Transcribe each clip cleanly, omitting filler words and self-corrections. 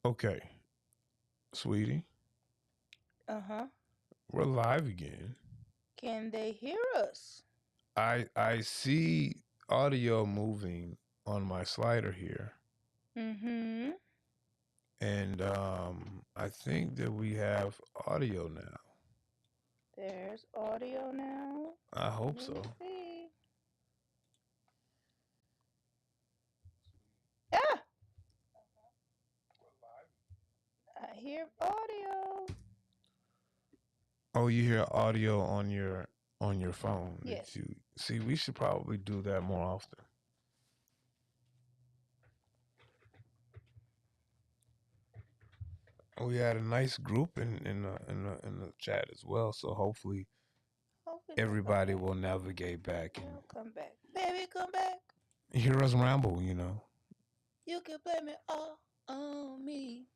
Okay, sweetie, Uh-huh. we're live again. Can they hear us? I see audio moving on my slider here, Mm-hmm. and I think that we have audio now. There's audio now. I hope Let so. me see. Ah! I hear audio. Oh, you hear audio on your phone. Did Yes. you see? We should probably do that more often. We had a nice group in the chat as well, so hopefully Hopefully they'll come everybody back. will navigate back and They'll come back. Baby, come back. hear us ramble. You can blame it all on me.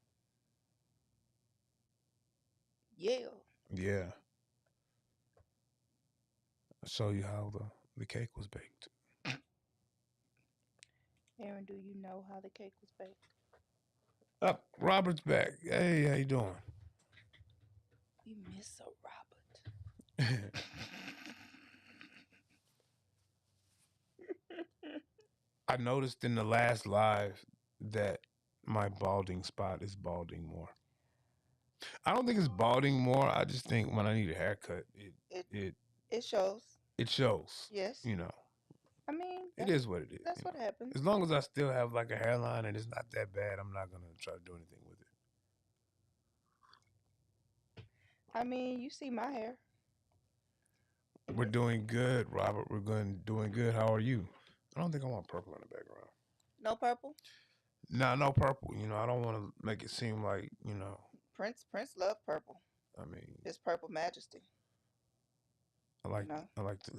Yeah. Yeah, I'll show you how the cake was baked. Aaron, do you know how the cake was baked? Up, Robert's back. Hey, how you doing? We miss a Robert. I noticed in the last live that my balding spot is balding more. I don't think it's balding more. I just think when I need a haircut, it It it it shows. it shows. Yes. You know, I mean it is what it is. that's what As happens. long as I still have like a hairline and it's not that bad, I'm not gonna try to do anything with it. I mean, you see my hair. We're doing good, Robert. Doing good. How are you? I don't think I want purple in the background. No purple. No, no purple. I don't want to make it seem like Prince loved purple. I mean, His purple majesty. I You like know. I like to.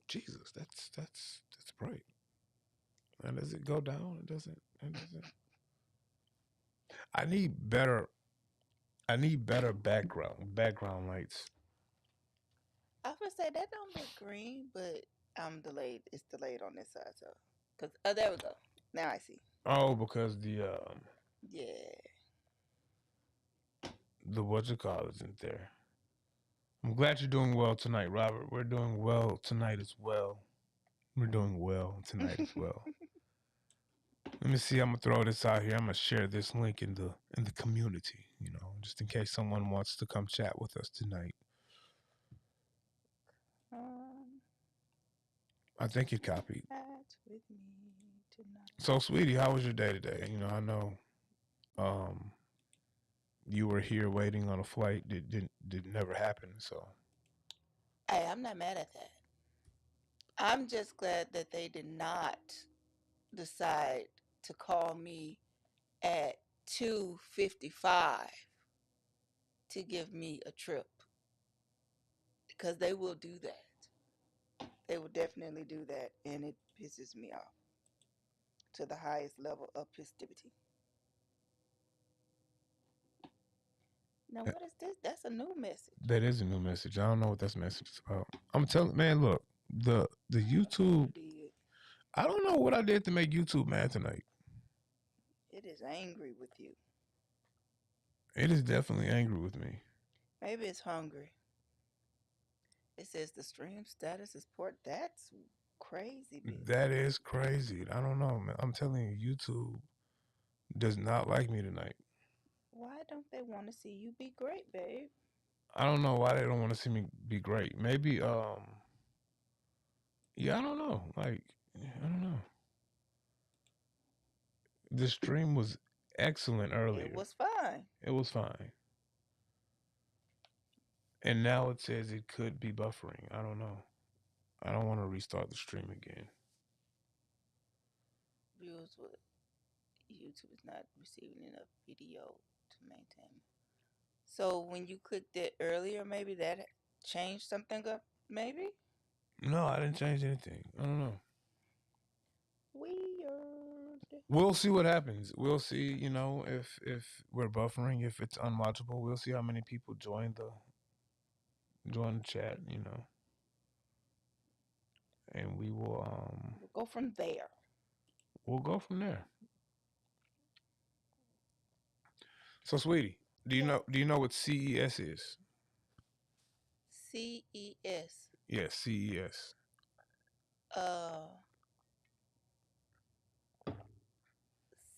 Jesus. That's bright. And does it go down? It doesn't. It doesn't. I need better. I need better background lights. I would say that don't look green, but I'm delayed. It's delayed on this side, so because there we go. Now I see. Oh, because Yeah. the what you call isn't there. I'm glad you're doing well tonight, Robert. We're doing well tonight as well. We're doing well tonight as well. Let me see. I'm gonna throw this out here. I'm gonna share this link in the community. Just in case someone wants to come chat with us tonight. um, I think it copied. chat with me tonight. So, sweetie, how was your day today? I know um, you were here waiting on a flight that did never happen. So, Hey, I'm not mad at that. I'm just glad that they did not decide to call me at 2:55 to give me a trip because they will do that. They will definitely do that, and it pisses me off to the highest level of festivity. Now, that, what is this? That's a new message. that is a new message. I don't know what that message is about. I'm telling, man. Look, the What you YouTube. did. I don't know what I did to make YouTube mad tonight. It is angry with you. It is definitely angry with me. Maybe it's hungry. It says the stream status is poor. That's crazy That business. is crazy. I don't know, man. I'm telling you, YouTube does not like me tonight. Why don't they want to see you be great, babe? I don't know why they don't want to see me be great. Maybe, yeah, I don't know. Like, I don't know. The stream was excellent It earlier. was fine. It was fine. And now it says it could be buffering. I don't know. I don't want to restart the stream again. Views with YouTube is not receiving enough video to maintain. So when you clicked it earlier, maybe that changed something up. Maybe No, I didn't change anything. I don't know. weird. We'll see what happens. We'll see, if we're buffering, if it's unwatchable. We'll see how many people join the chat, and We'll go from there. we'll go from there. So, sweetie, Yes. do you know what CES is? CES. Yes, CES. Uh,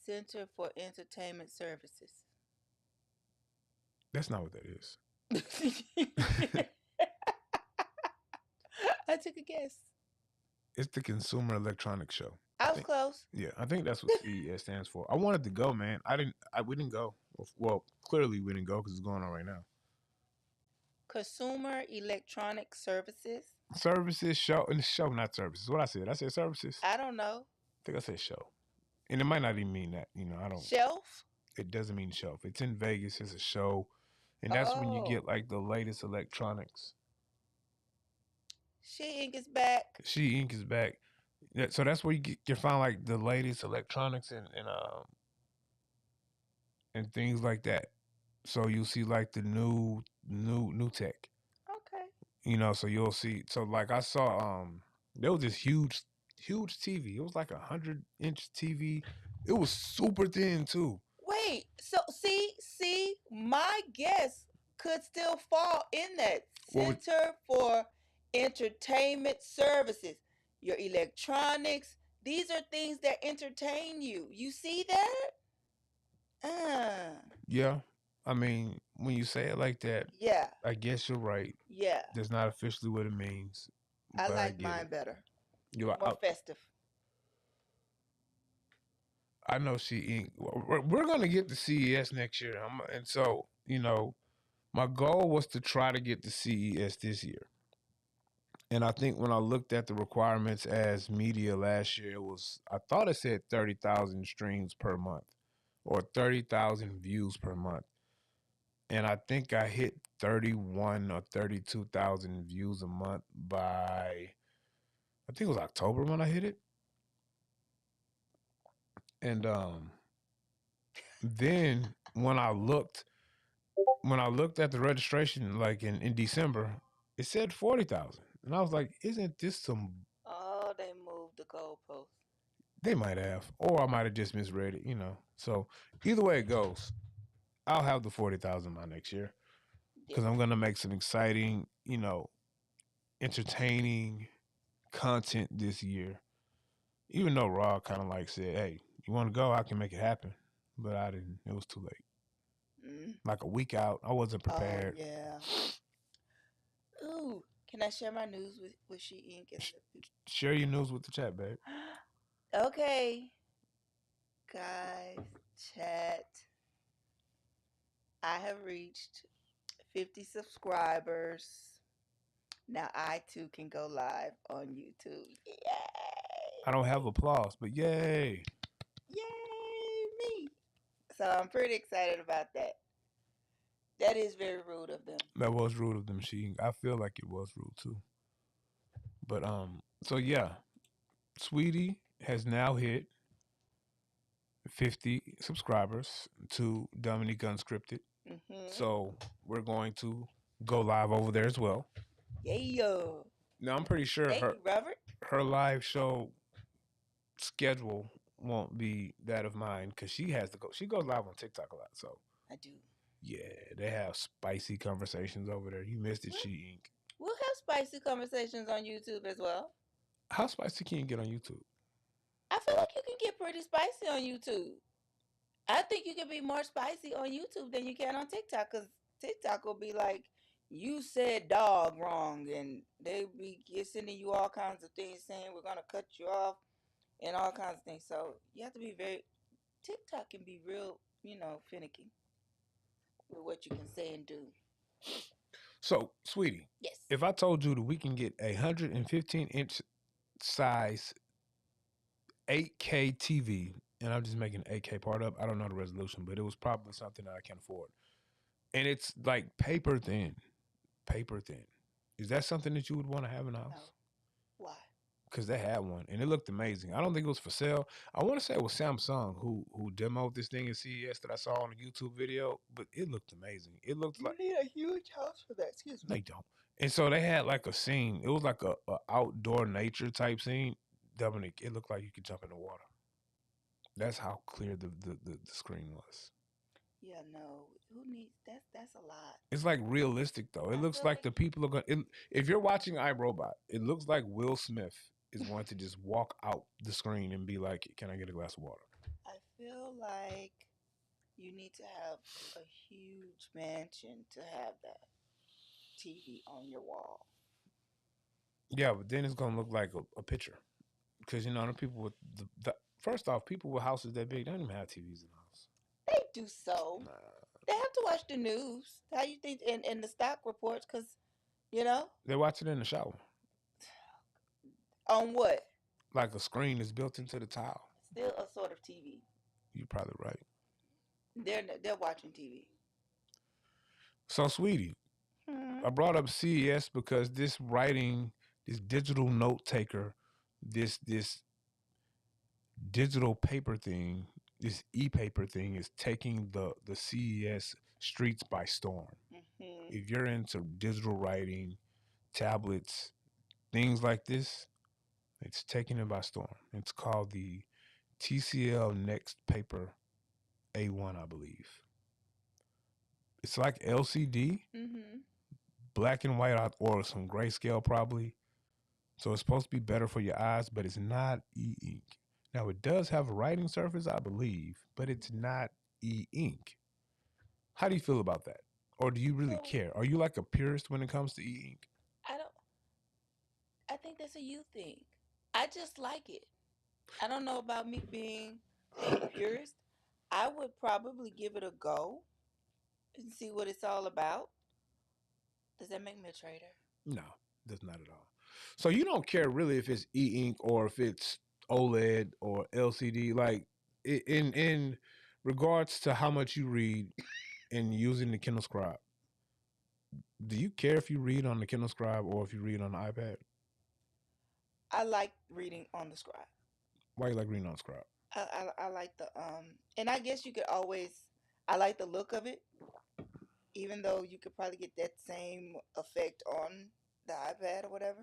Center for Entertainment Services. That's not what that is. I took a guess. It's the Consumer Electronics Show. I I was think. close. Yeah, I think that's what CES stands for. I wanted to go, man. I didn't. We didn't go. Well, clearly we didn't go because it's going on right now. Consumer Electronic Services. Services show and show, not services. What I said? I said services. I don't know. I think I said show, and it might not even mean that. You know, I don't. Shelf. It doesn't mean shelf. It's in Vegas. It's a show, and that's when you get Oh, like the latest electronics. She Ink is back. She Inc. is back. Yeah, so that's where you find like the latest electronics and things like that. So you'll see like the new tech. Okay. You know, so you'll see. So like I saw, there was this huge TV. It was like 100-inch TV. It was super thin too. Wait. So see, my guess could still fall in that What would Center for Entertainment Services. Your electronics. These are things that entertain you. You see that? Ah, yeah? I mean, when you say it like that, yeah, I guess you're right. yeah. That's not officially what it means, I but I like get mine it. better. You, More festive. I know she ain't. We're gonna get to CES next year, and so you know, my goal was to try to get to CES this year. And I think when I looked at the requirements as media last year, I thought it said 30,000 streams per month or 30,000 views per month, and I think I hit 31 or 32,000 views a month by I think it was October when I hit it, and then when I looked at the registration, like in December, it said 40,000, and I was like, "Isn't this some?" Oh, they moved the goalpost. They might have, or I might have just misread it, you know. So either way it goes, I'll have the 40,000 by next year Yes. because I'm gonna make some exciting, you know, entertaining content this year. Even though Raw kind of like said, "Hey, you want to go? I can make it happen," but I didn't. It was too late. Mm. Like a week out, I wasn't Oh prepared. yeah. Ooh, can I share my news with She Ink and the people? Share your news with the chat, babe. Okay, guys, chat. I have reached 50 subscribers. Now I too can go live on YouTube. I don't have applause, but yay! Yay, me. So I'm pretty excited about that. That is very rude of them. That was rude of them. I feel like it was rude too. But so yeah, Sweetie has now hit 50 subscribers to Dominique Unscripted. Mm-hmm. So we're going to go live over there as well. Yeah. Now I'm pretty sure Thank you, Robert. her live show schedule won't be that of mine because she has to go. She goes live on TikTok a lot. So I do. yeah, they have spicy conversations over there. You missed it, We'll, She Ink. we'll have spicy conversations on YouTube as well. How spicy can you get on YouTube? I feel like you can get pretty spicy on YouTube. I think you can be more spicy on YouTube than you can on TikTok because TikTok will be like, you said dog wrong, and they be sending you all kinds of things saying we're gonna cut you off and all kinds of things. So you have to be very. TikTok can be real, finicky with what you can say and do. So, sweetie, Yes. if I told you that we can get a 115-inch size 8K TV, and I'm just making 8K part up, I don't know the resolution, but it was probably something that I can afford. And it's like paper thin. Paper thin. Is that something that you would want to have in the house? No. Why? Because they had one and it looked amazing. I don't think it was for sale. I want to say it was Samsung who demoed this thing at CES that I saw on a YouTube video, but it looked amazing. It looked You like need a huge house for that. Excuse me. they don't. And so they had like a scene. It was like a outdoor nature type scene. Dominic, it looked like you could jump in the water. That's how clear the screen was. Yeah, no. Who needs that's a lot. It's like realistic though. It I looks feel like like the people are going. If you're watching iRobot, it looks like Will Smith is going to just walk out the screen and be like, "Can I get a glass of water?" I feel like you need to have a huge mansion to have that TV on your wall. Yeah, but then it's gonna look like a picture because the people with first off, people with houses that big don't even have TVs in the house. They do so. Nah, They have to watch the news. How you think and the stock reports? Because you know they watch it in the shower. on what? Like a screen is built into the tile. Still a sort of TV. You're probably right. They're watching TV. So, sweetie, Hmm. I brought up CES because this digital note taker, this digital paper thing, this e-paper thing is taking the CES streets by storm. Hmm. If you're into digital writing, tablets, things like this, it's taking it by storm. It's called the TCL Next Paper A1, I believe. It's like LCD, Hmm. black and white, or some grayscale probably. So it's supposed to be better for your eyes, but it's not e-ink. Now it does have a writing surface, I believe, but it's not e-ink. How do you feel about that? Or do you really So care? Are you like a purist when it comes to e-ink? I don't. I think that's a you thing. I just like it. I don't know about me being a purist. I would probably give it a go and see what it's all about. Does that make me a traitor? No, does not at all. So you don't care really if it's e-ink or if it's OLED or LCD. Like in regards to how much you read and using the Kindle Scribe, do you care if you read on the Kindle Scribe or if you read on the iPad? I like reading on the scribe. Why you like reading on Scribe? I like the and I guess you could always I like the look of it, even though you could probably get that same effect on the iPad or whatever.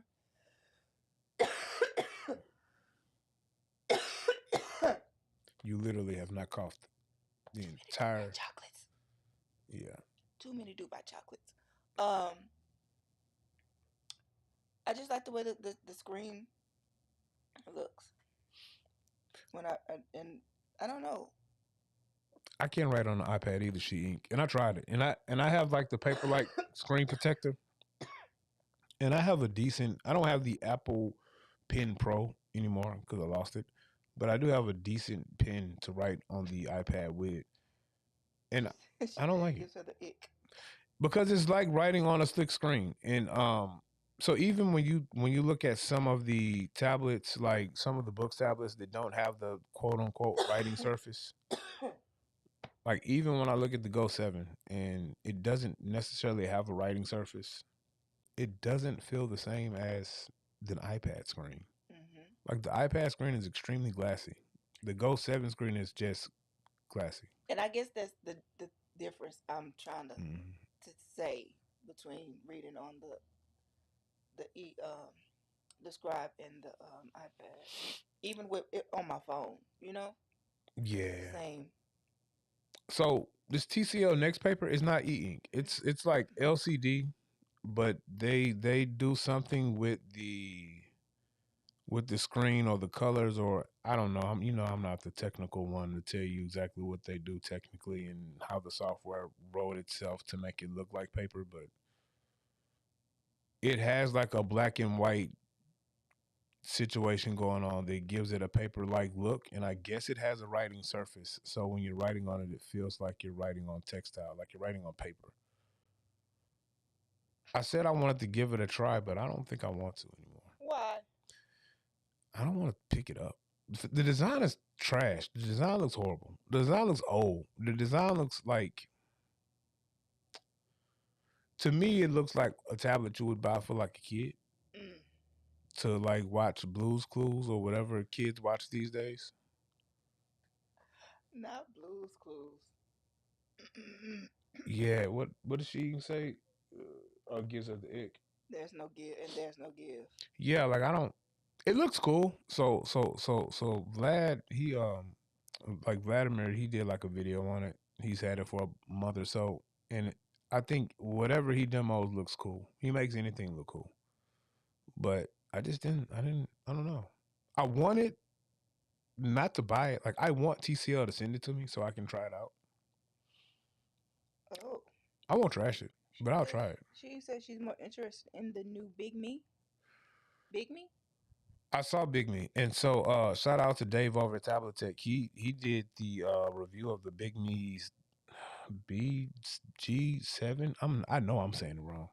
You literally have not coughed the Too many Dubai entire. chocolates. Yeah. Too many Dubai chocolates. Um, I just like the way the screen looks when and I don't know. I can't write on the iPad either, she ink. And I tried it. And I have like the paper like screen protector. And I have a decent I don't have the Apple Pen Pro anymore because I lost it. But I do have a decent pen to write on the iPad with. And I don't like it. Gives her the ick. Because it's like writing on a slick screen. And so even when you look at some of the tablets, like some of the books tablets that don't have the quote unquote writing surface, like even when I look at the Go 7 and it doesn't necessarily have a writing surface, it doesn't feel the same as the iPad screen. Hmm. Like the iPad screen is extremely glassy. The Go 7 screen is just glassy. And I guess that's the difference I'm trying Mm. to say between reading on the the scribe and the iPad. Even with it on my phone, it's the Yeah. same. So this TCL Next paper is not e-ink. It's like LCD, but they do something with the screen or the colors or I don't know. I'm not the technical one to tell you exactly what they do technically and how the software wrote itself to make it look like paper, but it has like a black and white situation going on that gives it a paper like look and I guess it has a writing surface. So when you're writing on it, it feels like you're writing on textile, like you're writing on paper. I said I wanted to give it a try, but I don't think I want to anymore. Why? I don't want to pick it up. The design is trash. The design looks horrible. The design looks old. The design looks like, to me, it looks like a tablet you would buy for like a kid Mm, to like watch Blues Clues or whatever kids watch these days. not Blues Clues. Yeah, what does she even say? Gives her the ick. There's no give and there's no give. Yeah, like I don't. It looks cool. So Vlad, he like Vladimir, he did like a video on it, He's had it for a month or so, and I think whatever he demos looks cool. He makes anything look cool, but I just didn't. I didn't. I don't know. I wanted not to buy it. Like I want TCL to send it to me so I can try it out. Oh, I won't trash it, she but I'll said try it. she said she's more interested in the new Big Me. Big Me. I saw Big Me, and so shout out to Dave over at Tablet Tech. He did the review of the Big Me's BG7. I know I'm saying it wrong,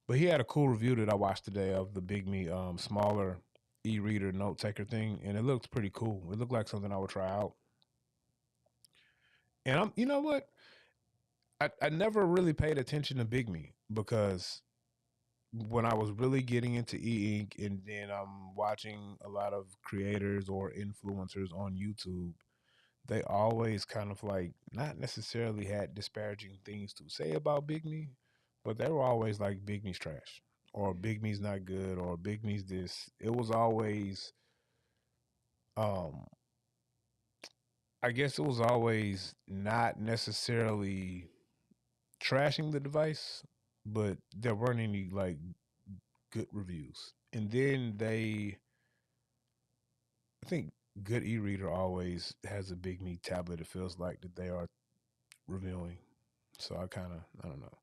but he had a cool review that I watched today of the Big Me smaller e-reader note taker thing, and it looks pretty cool. It looked like something I would try out. And you know what? I never really paid attention to Big Me because when I was really getting into e-ink and then I'm watching a lot of creators or influencers on YouTube, they always kind of like not necessarily had disparaging things to say about Big Me, but they were always like Big Me's trash or Big Me's not good or Big Me's this. It was always um I guess it was always not necessarily trashing the device, but there weren't any like good reviews. And then I think good e-reader always has a Big Me tablet. It feels like that they are reviewing. So I don't know.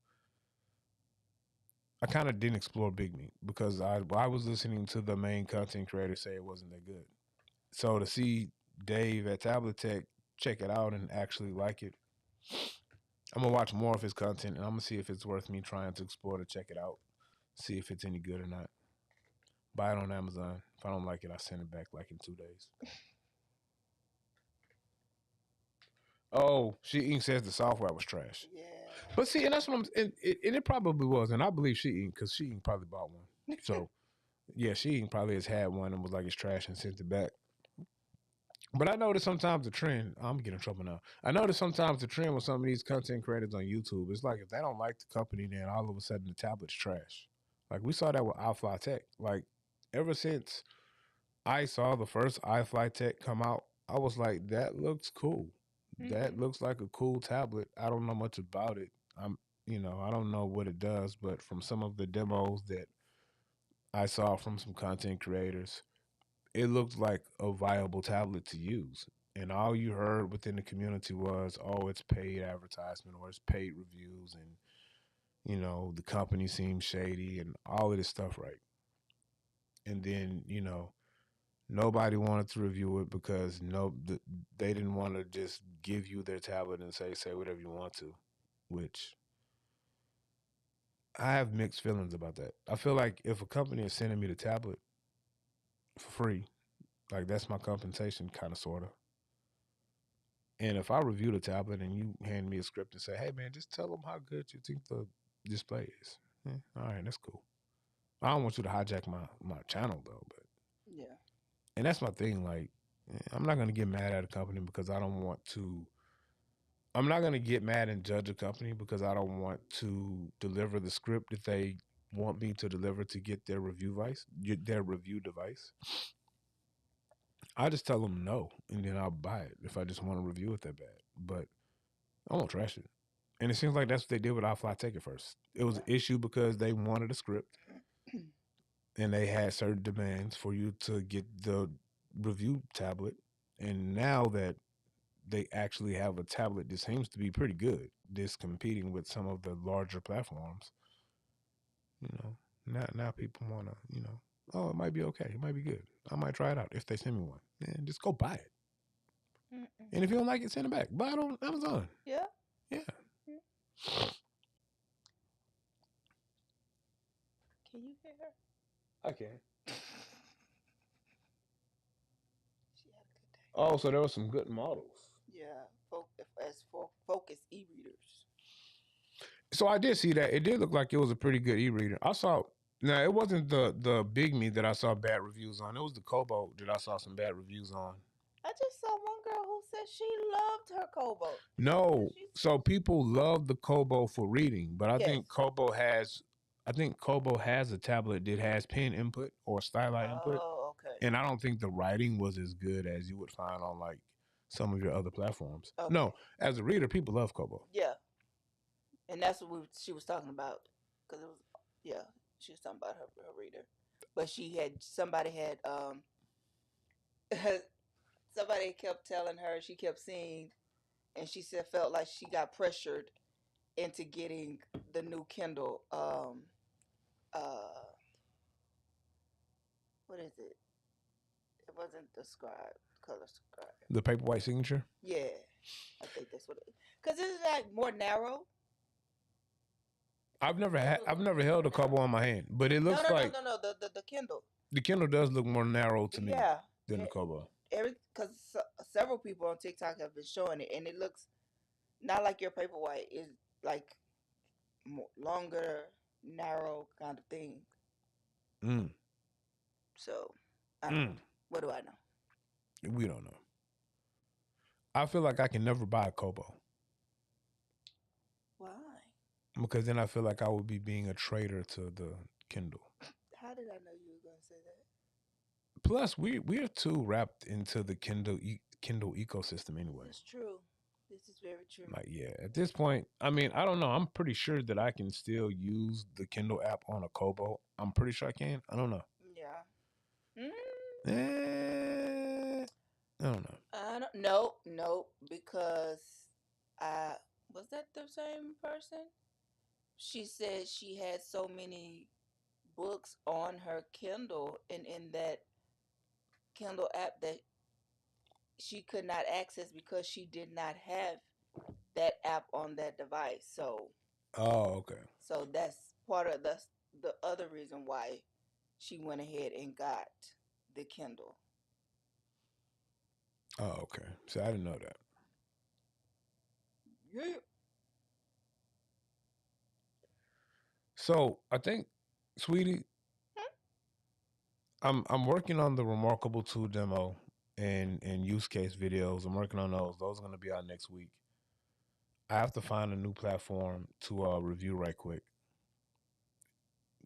I kind of didn't explore Big Me because I was listening to the main content creator say it wasn't that good. So to see Dave at Tablet Tech check it out and actually like it, I'm gonna watch more of his content and I'm gonna see if it's worth me trying to explore to check it out, see if it's any good or not. Buy it on Amazon. If I don't like it, I send it back like in 2 days. Oh, She Ink says the software was trash. Yeah. But see, and that's what I'm, and it probably was, and I believe She Ink because She Ink probably bought one. So yeah, She Ink probably has had one and was like it's trash and sent it back. But I notice sometimes the trend. I'm getting in trouble now. I notice sometimes the trend with some of these content creators on YouTube. It's like if they don't like the company, then all of a sudden the tablet's trash. Like we saw that with iFly Tech. Like ever since I saw the first iFly Tech come out, I was like, that looks cool. That Mhm. looks like a cool tablet. I don't know much about it. I don't know what it does, but from some of the demos that I saw from some content creators, it looked like a viable tablet to use. And all you heard within the community was, oh, it's paid advertisement or it's paid reviews. And, the company seems shady and all of this stuff, right? And then, nobody wanted to review it because they didn't want to just give you their tablet and say whatever you want to, which I have mixed feelings about that. I feel like if a company is sending me the tablet for free, like that's my compensation, kind of, sort of. And if I review the tablet and you hand me a script and say, "Hey, man, just tell them how good you think the display is," all right, that's cool. I don't want you to hijack my channel though, but Yeah. and that's my thing. Like, I'm not gonna get mad at a company because I don't want to. I'm not gonna get mad and judge a company because I don't want to deliver the script that they want me to deliver to get their review device. I just tell them no, and then I'll buy it if I just want to review it that bad. But I won't trash it. And it seems like that's what they did with iFly Take It first. It was an Right. issue because they wanted a script and they had certain demands for you to get the review tablet. And now that they actually have a tablet that seems to be pretty good, this competing with some of the larger platforms, you know, now people want to, oh, it might be okay. It might be good. I might try it out if they send me one. And just go buy it. Mm-mm. And if you don't like it, send it back. Buy it on Amazon. Yeah. Yeah. Mm. Can you hear her? I can. She had a good day. Oh, so there were some good models. Yeah. As for focus e-readers. So I did see that. It did look like it was a pretty good e-reader. I saw now it wasn't the Big Me that I saw bad reviews on. It was the Kobo that I saw some bad reviews on. I just saw one girl who said she loved her Kobo. No, She so people love the Kobo for reading, but Yes. I think Kobo has a tablet that has pen input or styli input, Oh, okay. and I don't think the writing was as good as you would find on like some of your other platforms. Okay. No, as a reader, people love Kobo. Yeah, and that's what she was talking about, because it was, yeah, she was talking about her reader, but somebody had somebody kept telling her, she kept seeing, and she said felt like she got pressured into getting the new Kindle. Uh, what is it? It wasn't the scribe, color scribe. The Paperwhite signature. Yeah, I think that's what it is. Because it's like more narrow. I've never held a Kobo on my hand, but it looks like No. The Kindle. the Kindle does look more narrow to me Yeah, than the Kobo. because several people on TikTok have been showing it, and it looks not like your Paperwhite. It's like more, longer, narrow kind of thing. Mm. So I don't know. What do I know? We don't know. I feel like I can never buy a Kobo Why? because then I feel like I would be being a traitor to the Kindle. How did I know you were going to say that? Plus, we're too wrapped into the Kindle ecosystem anyway. It's true. This is very true. Like, yeah, at this point, I mean, I don't know. I'm pretty sure that I can still use the Kindle app on a Kobo. I'm pretty sure I can. I don't know. Yeah. I don't know. I don't. Nope. Because I was that the same person? She said she had so many books on her Kindle and in that Kindle app that she could not access because she did not have that app on that device. So Okay. So that's the other reason why she went ahead and got the Kindle. Oh, okay. So I didn't know that. Yeah. So I think, sweetie, I'm working on the Remarkable 2 demo and use case videos. I'm working on those. Those are going to be out next week. I have to find a new platform to review right quick.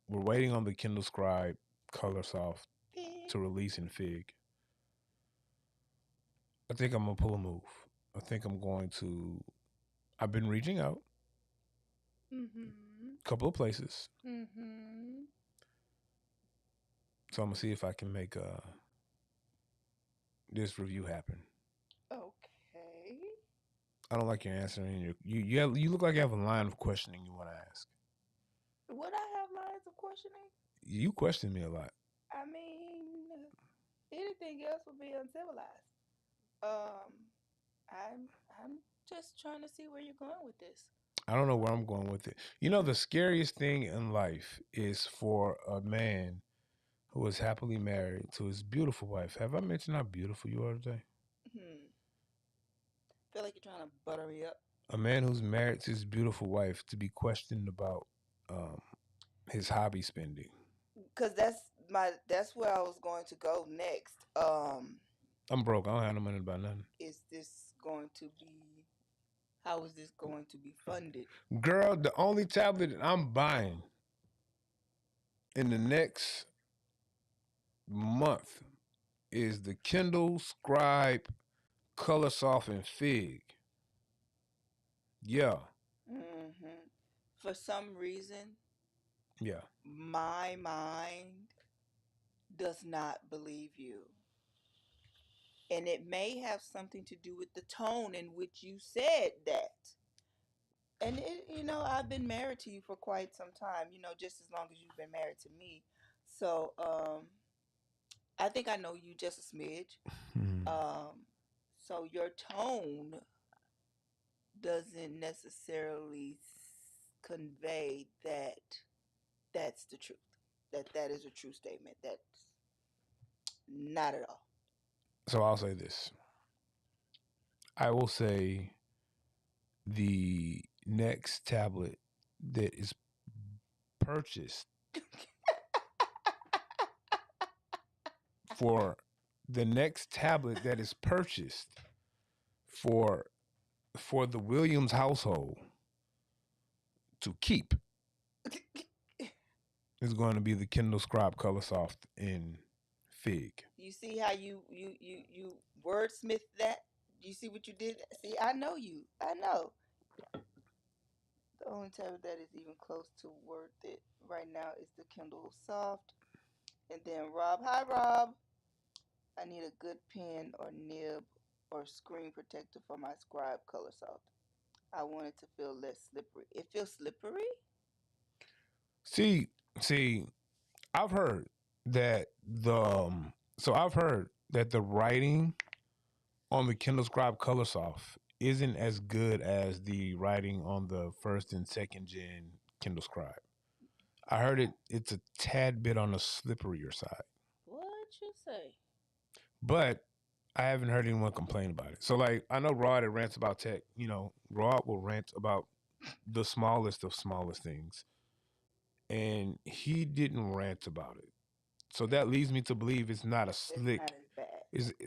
We're waiting on the Kindle Scribe Color Soft to release in Fig. I think I'm gonna pull a move. I think I'm going to. I've been reaching out a couple of places, so I'm gonna see if I can make this review happen. Okay. I don't like your answer. You look like you have a line of questioning you want to ask. Would I have lines of questioning? You question me a lot. I mean, anything else would be uncivilized. I'm just trying to see where you're going with this. I don't know where I'm going with it. You know, the scariest thing in life is for a man who is happily married to his beautiful wife. Have I mentioned how beautiful you are today? Feel like you're trying to butter me up. A man who's married to his beautiful wife to be questioned about his hobby spending. Because that's where I was going to go next. I'm broke. I don't have no money about nothing. How is this going to be funded? Girl, the only tablet that I'm buying in the next month is the Kindle Scribe Color Soft and Fig. Yeah. For some reason, Yeah. my mind does not believe you. And it may have something to do with the tone in which you said that. And I've been married to you for quite some time, just as long as you've been married to me. So, I think I know you just a smidge. So your tone doesn't necessarily convey that that's the truth. That is a true statement. That's not at all. So I'll say this. I will say the next tablet that is purchased for the next tablet that is purchased for the Williams household to keep is going to be the Kindle Scribe Color Soft in Fig. You see how you wordsmith that? You see what you did? See, I know you. I know. The only tablet that is even close to worth it right now is the Kindle Soft. And then Rob, hi Rob. I need a good pen or nib or screen protector for my Scribe Color Soft. I want it to feel less slippery. It feels slippery? See, see, I've heard that I've heard that the writing on the Kindle Scribe Colorsoft isn't as good as the writing on the first and second gen Kindle Scribe. I heard it's a tad bit on the slipperier side, What you say? but I haven't heard anyone complain about it. So like I know Rod that rants about tech. You know, Rod will rant about the smallest of smallest things, and he didn't rant about it. So that leads me to believe it's not a It's not slick. as bad.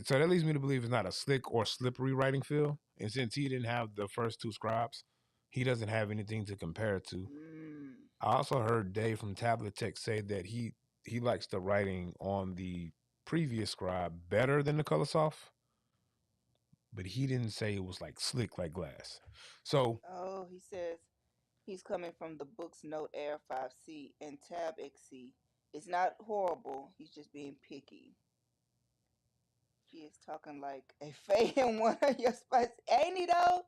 So that leads me to believe it's not a slick or slippery writing feel. And since he didn't have the first two scribes, he doesn't have anything to compare it to. Mm. I also heard Dave from Tablet Tech say that he likes the writing on the previous scribe better than the Colorsoft, but he didn't say it was like slick like glass. So Oh, he says he's coming from the Books Note Air 5C and Tab XC. It's not horrible. He's just being picky. He is talking like a Faye in one of your spices. Ain't he though?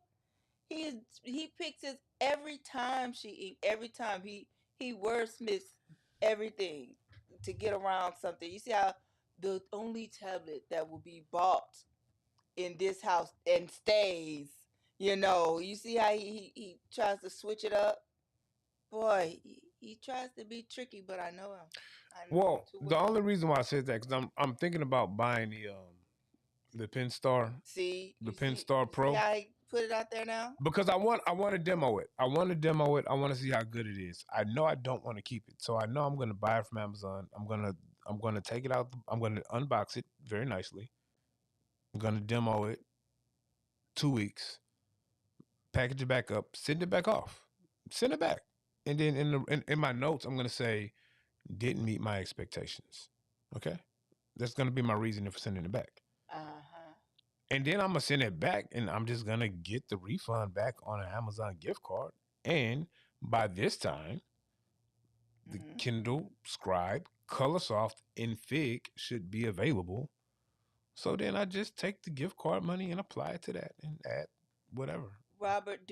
He picks his every time she eat. Every time he wordsmiths everything to get around something. You see how the only tablet that will be bought in this house and stays. You see how he tries to switch it up. Boy, he tries to be tricky, but I know him. I know him well, too the well. only reason why I said that because I'm thinking about buying the Pen Star, See, the Pen Star you see Pro. how he put it out there now. Because I want to demo it. I want to demo it. I want to see how good it is. I know I don't want to keep it, so I know I'm going to buy it from Amazon. I'm gonna take it out. I'm going to unbox it very nicely. I'm going to demo it 2 weeks, package it back up, send it back off, send it back, and then in my notes I'm going to say didn't meet my expectations. Okay, that's going to be my reason for sending it back. Uh huh. And then I'm gonna send it back, and I'm just gonna get the refund back on an Amazon gift card. And by this time, the Hmm. Kindle Scribe, Colorsoft, and Fig should be available. So then I just take the gift card money and apply it to that and add whatever. Robert,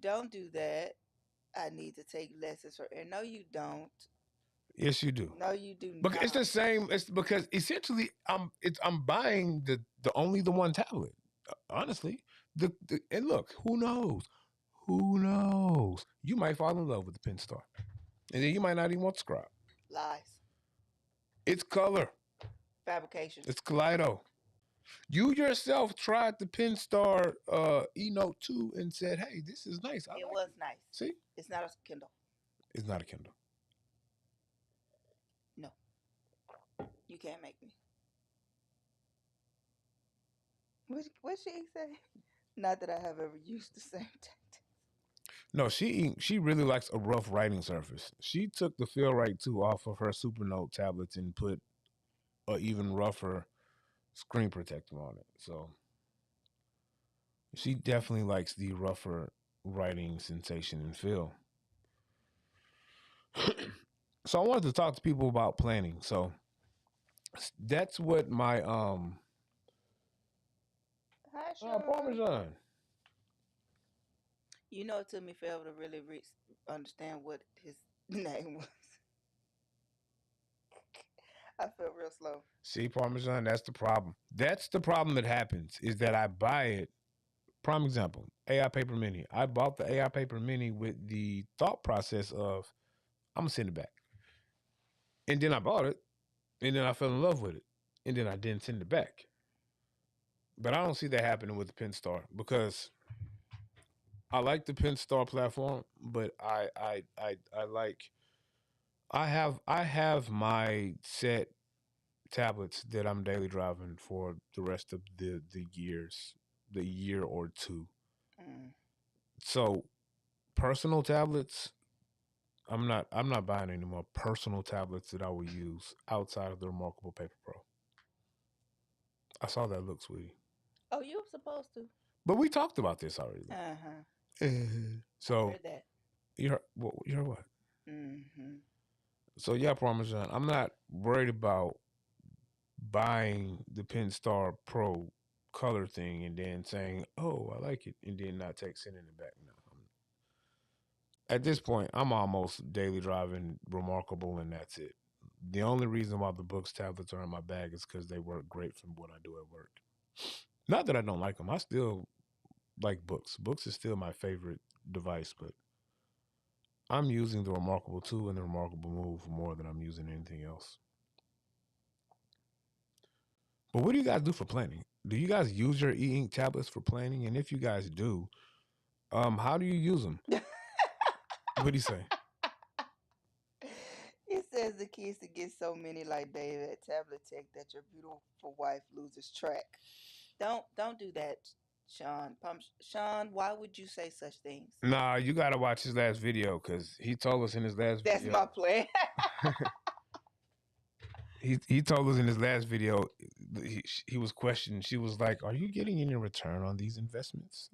don't do that. I need to take lessons for and no you don't. Yes, you do. No you do But it's not. the same. It's because essentially I'm buying the only the one tablet. Honestly, the and look, who knows? Who knows? You might fall in love with the Pen Star. And then you might not even want to scribe. Lies. It's color. Fabrication. It's Kaleido. You yourself tried the Penstar eNote 2 and said, hey, this is nice. I It like was it. nice. See? It's not a Kindle. It's not a Kindle. No. You can't make me. What she say? Not that I have ever used the same tactic. No, she really likes a rough writing surface. She took the Feel Right 2 off of her Supernote tablets and put a even rougher screen protector on it. So she definitely likes the rougher writing sensation and feel. So I wanted to talk to people about planning. So that's what my Hi, Sean. Parmesan. It took me forever to really understand what his name was. I felt real slow. See, Parmesan, that's the problem. That's the problem that happens is that I buy it. Prime example, AI Paper Mini. I bought the AI Paper Mini with the thought process of I'm gonna send it back. And then I bought it, and then I fell in love with it. And then I didn't send it back. But I don't see that happening with the Penstar because I like the Penstar platform, but I like I have my set tablets that I'm daily driving for the rest of the year or two. Mm. So personal tablets, I'm not buying any more personal tablets that I will use outside of the Remarkable Paper Pro. I saw that look, sweetie. Oh, you were supposed to. But we talked about this already. Uh-huh. I So heard that. you're what? Mm-hmm. So yeah, Parmesan. I'm not worried about buying the Pinstar Pro color thing and then saying, "Oh, I like it," and then not sending it back. No, at this point, I'm almost daily driving Remarkable, and that's it. The only reason why the books tablets are in my bag is because they work great from what I do at work. Not that I don't like them. I still like books. Books is still my favorite device, but I'm using the Remarkable 2 and the Remarkable Move more than I'm using anything else. But what do you guys do for planning? Do you guys use your e-ink tablets for planning? And if you guys do, how do you use them? What do you say? It says the keys to get so many like David at tablet tech that your beautiful wife loses track. Don't do that, Sean. Sean, why would you say such things? Nah, you gotta watch his last video because he told us in his last That's my video. plan. He told us in his last video he was questioned. She was like, "Are you getting any return on these investments?"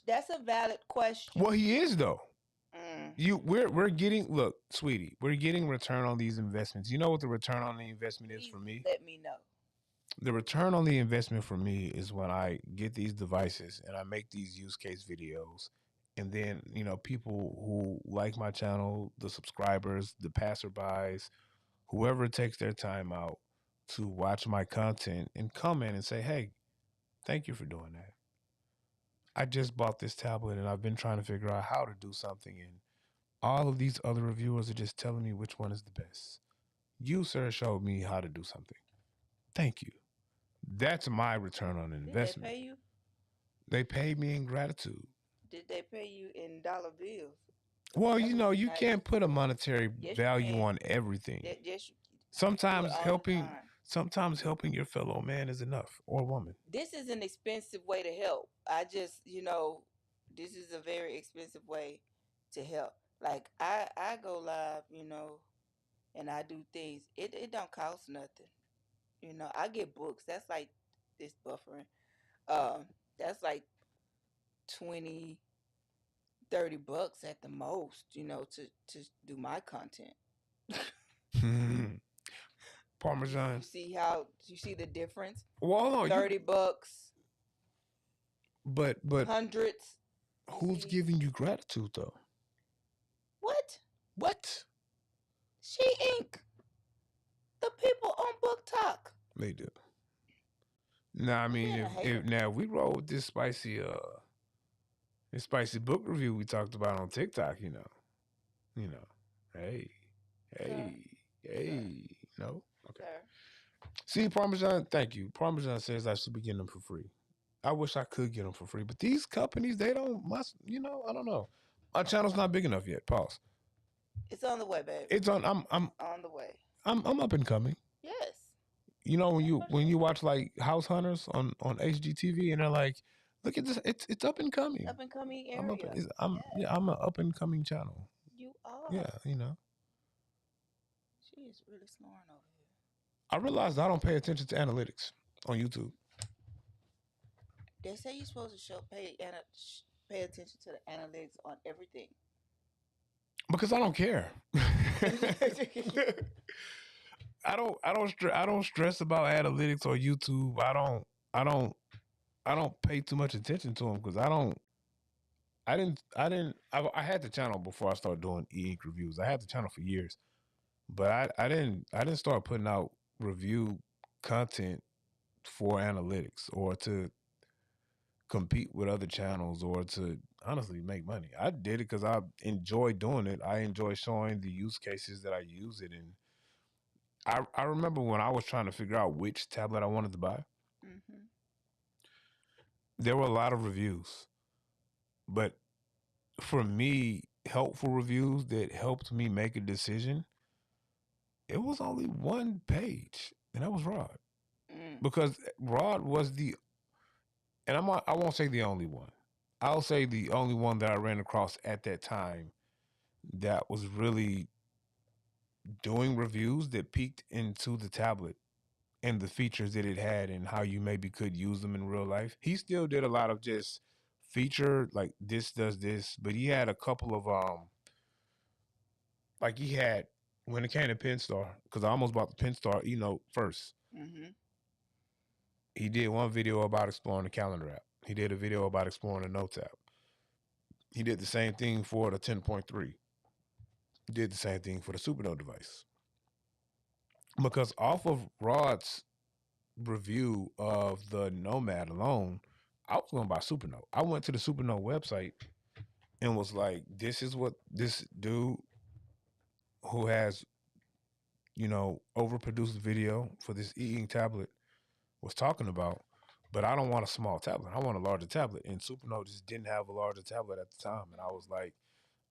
That's a valid question. Well, he is though. Mm, We're getting look, sweetie, we're getting return on these investments. You know what the return on the investment is please for me? let me know. The return on the investment for me is when I get these devices and I make these use case videos. And then, people who like my channel, the subscribers, the passerbys, whoever takes their time out to watch my content and comment and say, hey, thank you for doing that. I just bought this tablet and I've been trying to figure out how to do something. And all of these other reviewers are just telling me which one is the best. You, sir, showed me how to do something. Thank you. That's my return on Did they investment. pay you? They paid me in gratitude. Did they pay you in dollar bills? Well, That would be you nice. can't put a monetary Yes, you value can. on everything. Yes, you do it Sometimes all the helping time. sometimes helping your fellow man is enough or woman. This is an expensive way to help. I just, this is a very expensive way to help. Like I go live, and I do things. It don't cost nothing. I get books. That's like this buffering. That's like 20, $30 at the most, to do my content. You Parmesan. see how you see the difference? Well, no, $30, but hundreds. You who's see giving you gratitude though? what? What? She Inc. The people on Book Talk. They do. Now, I You mean, being a if hater. now we roll with this spicy book review we talked about on TikTok, you know, hey, Sir, hey, sir, hey, no, okay. sir. See, Parmesan, thank you. Parmesan says I should be getting them for free. I wish I could get them for free, but these companies, they don't must, I don't know. My channel's not big enough yet. Pause. It's on the way, baby. It's on. It's on the way. I'm up and coming. Yes. You know when That's you for when sure. you watch like House Hunters on HGTV and they're like, look at this, it's up and coming. Up and coming I'm up. area. I'm Yes. yeah. I'm an up and coming channel. You Yeah, are. you know. She is really snoring over here. I realized I don't pay attention to analytics on YouTube They say you're supposed to pay attention to the analytics on everything. because I don't care. I don't stress about analytics on YouTube. I don't I don't pay too much attention to them because I had the channel before I started doing e-ink reviews. I had the channel for years, but I didn't start putting out review content for analytics or to compete with other channels or to honestly make money. I did it because I enjoy doing it. I enjoy showing the use cases that I use it in. I remember when I was trying to figure out which tablet I wanted to buy, Hmm. there were a lot of reviews, but for me, helpful reviews that helped me make a decision, it was only one page, and that was Rod. Mm. Because Rod was and I won't say the only one. I'll say the only one that I ran across at that time that was really doing reviews that peeked into the tablet and the features that it had and how you maybe could use them in real life. He still did a lot of just feature like this does this, but he had a couple of like he had when it came to Pinstar, because I almost bought the Pinstar first. Mm-hmm. He did one video about exploring the calendar app. He did a video about exploring the notes app. He did the same thing for the 10.3. He did the same thing for the Supernote device. Because off of Rod's review of the Nomad alone, I was going to buy Supernote. I went to the Supernote website and was like, this is what this dude who has, overproduced video for this e-ink tablet was talking about. But I don't want a small tablet. I want a larger tablet. And Supernote just didn't have a larger tablet at the time. And I was like,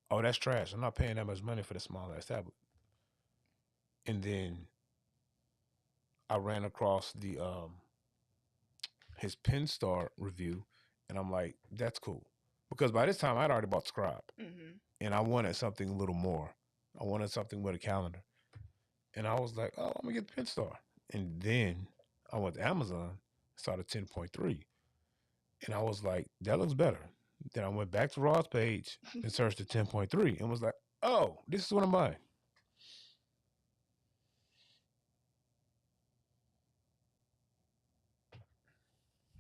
oh, that's trash. I'm not paying that much money for the small ass tablet. And then I ran across the his Pinstar review, and I'm like, that's cool. Because by this time I'd already bought Scribe. Mm-hmm. And I wanted something a little more. I wanted something with a calendar. And I was like, oh, I'm gonna get the Pinstar. And then I went to Amazon, saw the 10.3. And I was like, that looks better. Then I went back to Raw's page and searched the 10.3 and was like, oh, this is what I'm buying.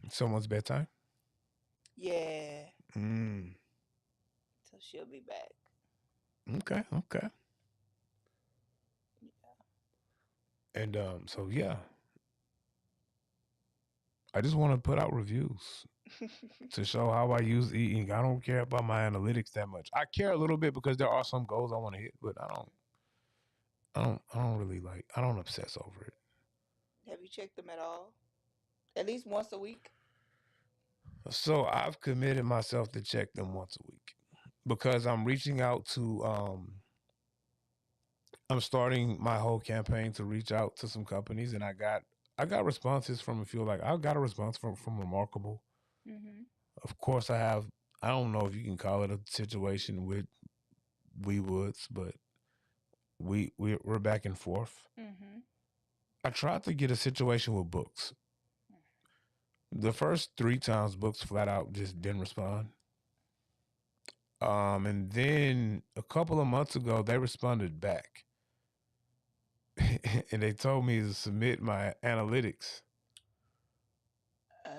Someone's bedtime? Yeah. Mm. So she'll be back. Okay, okay. And so yeah. I just want to put out reviews to show how I use e-ink. I don't care about my analytics that much. I care a little bit because there are some goals I want to hit, but I don't really I don't obsess over it. Have you checked them at all? At least once a week? So I've committed myself to check them once a week because I'm reaching out to I'm starting my whole campaign to reach out to some companies, and I got responses from a few. Like I got a response from Remarkable. Mm-hmm. Of course, I have. I don't know if you can call it a situation with WeWoods, but we're back and forth. Mm-hmm. I tried to get a situation with Books. The first 3 times Books flat out just didn't respond. And then a couple of months ago they responded back, and they told me to submit my analytics. Oh.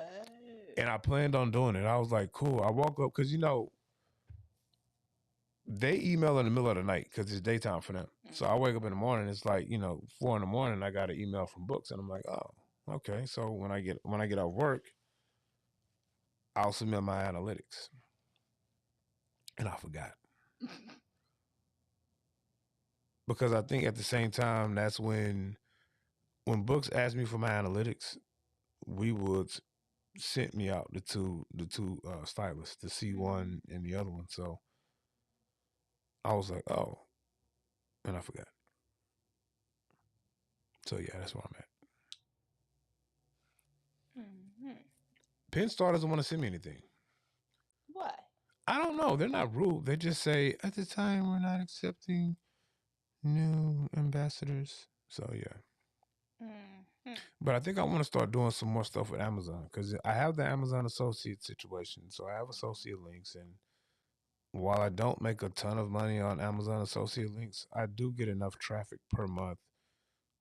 And I planned on doing it. I was like, cool. I woke up because they email in the middle of the night because it's daytime for them. Mm-hmm. So I wake up in the morning. It's like 4 in the morning. I got an email from Books, and I'm like, oh, okay. So when I get off work, I'll submit my analytics, and I forgot because I think at the same time that's when Books asked me for my analytics, WeWoods sent me out the two stylists, the C1 and the other one. So I was like, oh, and I forgot. So yeah, that's where I'm at. Mm-hmm. Pinstar doesn't want to send me anything. Why? I don't know. They're not rude. They just say at the time we're not accepting new ambassadors. So yeah. Mm-hmm. But I think I want to start doing some more stuff with Amazon because I have the Amazon Associate situation. So I have associate links, and while I don't make a ton of money on Amazon Associate links, I do get enough traffic per month.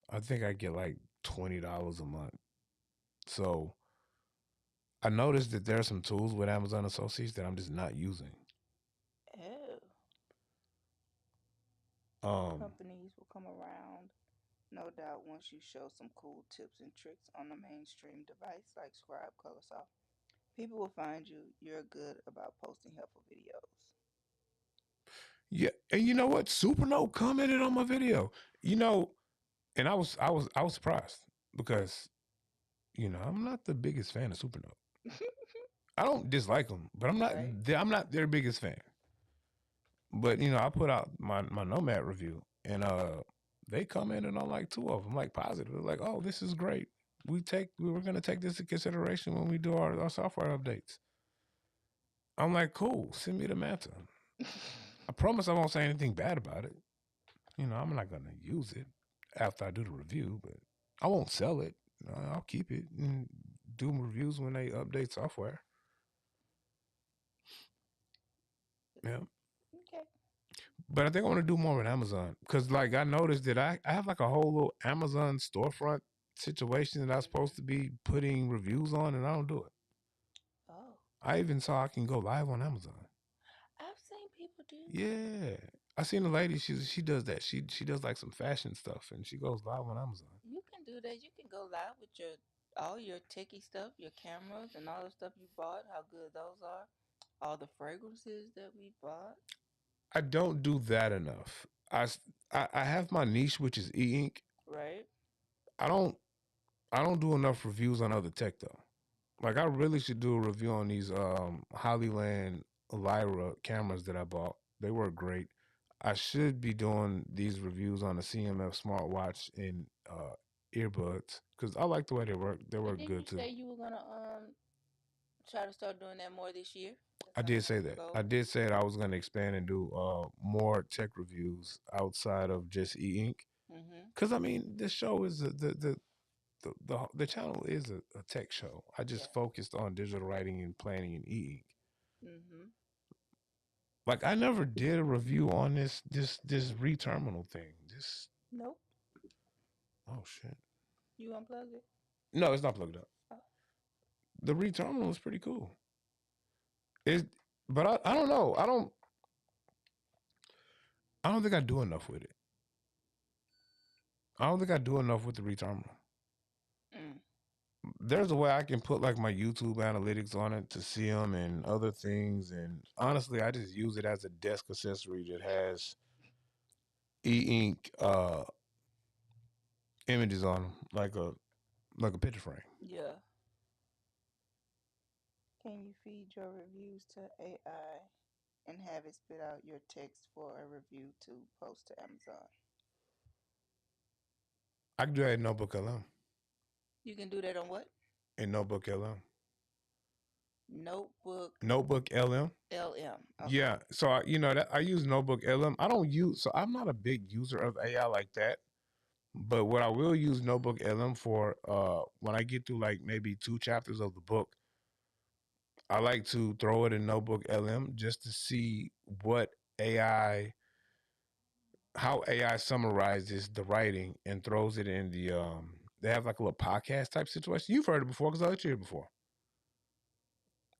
I think I get like $20 a month. So I noticed that there are some tools with Amazon Associates that I'm just not using. Oh. Um, Companies will come around, no doubt, once you show some cool tips and tricks on a mainstream device like Scribe Colorsoft. People will find you. You're good about posting helpful videos. yeah, and you know what? Supernote commented on my video. You know, and I was surprised because I'm not the biggest fan of Supernote. I don't dislike them, but Right? I'm not their biggest fan. But I put out my Nomad review, and they commented on like 2 of them, like positive. They're like, "Oh, this is great. We were gonna take this into consideration when we do our software updates." I'm like, "Cool. Send me the Manta. I promise I won't say anything bad about it. I'm not gonna use it after I do the review, but I won't sell it. I'll keep it and do reviews when they update software. Yeah. Okay. But I think I want to do more with Amazon because, like, I noticed that I have like a whole little Amazon storefront situation that I'm supposed to be putting reviews on, and I don't do it. Oh, I even saw I can go live on Amazon. I've seen people do that. Yeah, I seen a lady. She does that. She does like some fashion stuff, and she goes live on Amazon. You can do that. You can go live with your all your techie stuff, your cameras and all the stuff you bought, how good those are, all the fragrances that we bought, I don't do that enough. I have my niche, which is e-ink. right? I don't I don't do enough reviews on other tech though. Like I really should do a review on these Hollyland Lyra cameras that I bought. They work great. I should be doing these reviews on the CMF smartwatch and earbuds because I like the way they work. They And work didn't you good too. say you were gonna try to start doing that more this year? That's I kind of did one say of your that. I goals. did say that I was going to expand and do more tech reviews outside of just e-ink. Mhm. Because I mean, this show is the channel is a tech show. I Yeah. just focused on digital writing and planning and e-ink. Mhm. Like I never did a review on this reterminal thing. This Nope. oh shit. You unplug it. No, it's not plugged up. Oh. The reterminal is pretty cool. It, but I don't know. I don't think I do enough with it. I don't think I do enough with the reterminal. Mm. There's a way I can put like my YouTube analytics on it to see them and other things. And honestly, I just use it as a desk accessory that has e-ink images on them, like a picture frame. Yeah. Can you feed your reviews to AI and have it spit out your text for a review to post to Amazon? I can do that in Notebook LM. You can do that on what? In Notebook LM. Notebook Notebook LM. LM. Okay. Yeah. So that I use Notebook LM. I don't use so I'm not a big user of AI like that. But what I will use Notebook LM for, when I get through like maybe 2 chapters of the book, I like to throw it in Notebook LM just to see what AI, how AI summarizes the writing and throws it in the. They have like a little podcast type situation. You've heard it before because I let you hear it before.